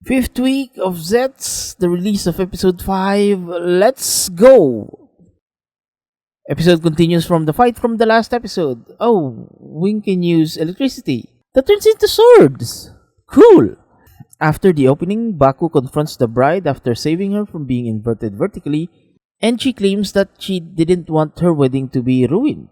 Fifth week of Zeztz, the release of episode 5. Let's go! Episode continues from the fight from the last episode. Oh, Wing can use electricity. That turns into swords! Cool! After the opening, Baku confronts the bride after saving her from being inverted vertically, and she claims that she didn't want her wedding to be ruined,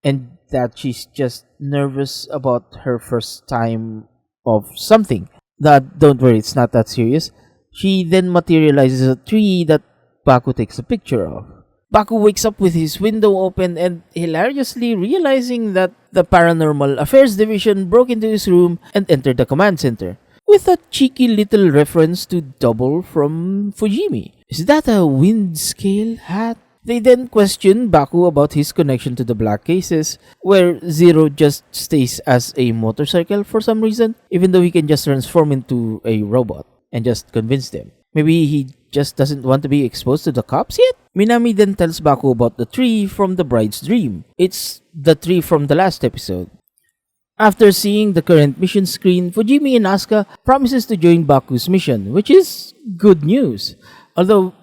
and that she's just nervous about her first time of something. Don't worry, it's not that serious. She then materializes a tree that Baku takes a picture of. Baku wakes up with his window open and hilariously realizing that the Paranormal Affairs Division broke into his room and entered the command center, with a cheeky little reference to Double from Fujimi. Is that a wind scale hat? They then question Baku about his connection to the Black Cases, where Zero just stays as a motorcycle for some reason, even though he can just transform into a robot and just convince them. Maybe he just doesn't want to be exposed to the cops yet? Minami then tells Baku about the tree from the bride's dream. It's the tree from the last episode. After seeing the current mission screen, Fujimi and Asuka promises to join Baku's mission, which is good news. Although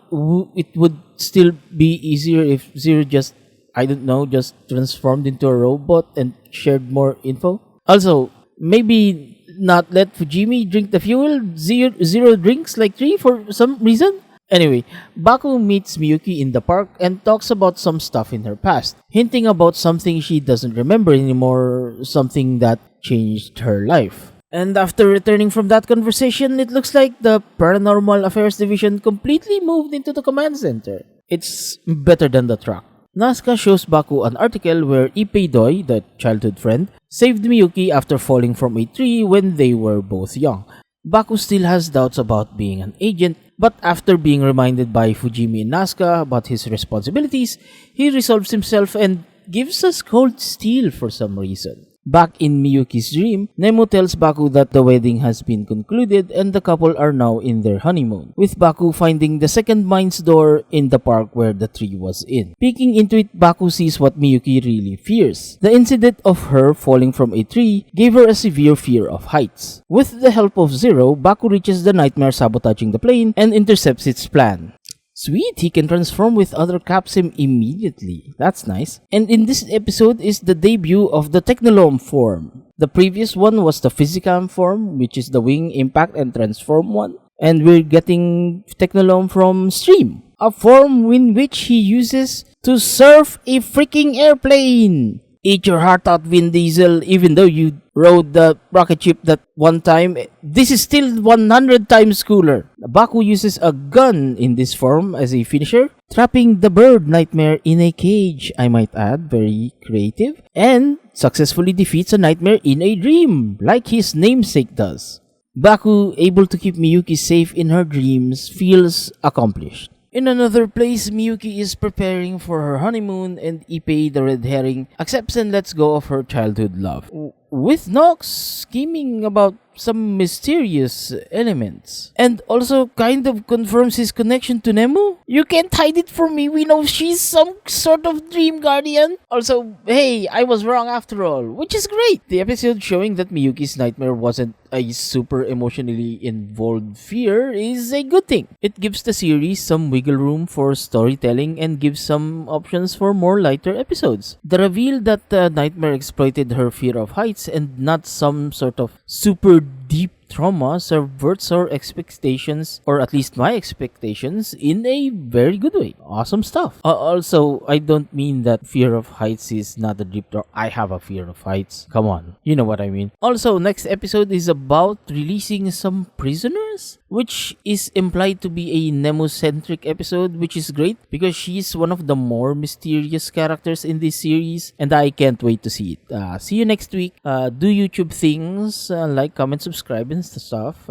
it would still be easier if Zero just transformed into a robot and shared more info. Also, maybe not let Fujimi drink the fuel Zero drinks like 3 for some reason. Anyway, Baku meets Miyuki in the park and talks about some stuff in her past, hinting about something she doesn't remember anymore, something that changed her life. And after returning from that conversation, it looks like the Paranormal Affairs Division completely moved into the command center. It's better than the truck. Nazca shows Baku an article where Ippei Doi, the childhood friend, saved Miyuki after falling from a tree when they were both young. Baku still has doubts about being an agent, but after being reminded by Fujimi and Nazca about his responsibilities, he resolves himself and gives us cold steel for some reason. Back in Miyuki's dream, Nemu tells Baku that the wedding has been concluded and the couple are now in their honeymoon, with Baku finding the second mine's door in the park where the tree was in. Peeking into it, Baku sees what Miyuki really fears. The incident of her falling from a tree gave her a severe fear of heights. With the help of Zero, Baku reaches the nightmare sabotaging the plane and intercepts its plan. Sweet, he can transform with other Capsim immediately. That's nice. And in this episode is the debut of the Technolome form. The previous one was the Physicam form, which is the Wing, Impact, and Transform one. And we're getting Technolome from Stream, a form in which he uses to surf a freaking airplane. Eat your heart out, Vin Diesel, even though you rode the rocket ship that one time. This is still 100 times cooler. Baku uses a gun in this form as a finisher, trapping the bird nightmare in a cage, I might add, very creative, and successfully defeats a nightmare in a dream, like his namesake does. Baku, able to keep Miyuki safe in her dreams, feels accomplished. In another place, Miyuki is preparing for her honeymoon and Ippei, the red herring, accepts and lets go of her childhood love, with Nox scheming about some mysterious elements, and also kind of confirms his connection to Nemu. You can't hide it from me, we know she's some sort of dream guardian. Also, hey, I was wrong after all, which is great. The episode showing that Miyuki's nightmare wasn't a super emotionally involved fear is a good thing. It gives the series some wiggle room for storytelling and gives some options for more lighter episodes. The reveal that the nightmare exploited her fear of heights and not some sort of super deep trauma subverts our expectations, or at least my expectations, in a very good way. Awesome stuff. Also, I don't mean that fear of heights is not a deep trauma. I have a fear of heights. Come on. You know what I mean. Also, next episode is about releasing some prisoners, which is implied to be a Nemu-centric episode, which is great because she's one of the more mysterious characters in this series, and I can't wait to see it. See you next week. Do YouTube things, like, comment, subscribe, and stuff.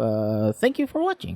Thank you for watching.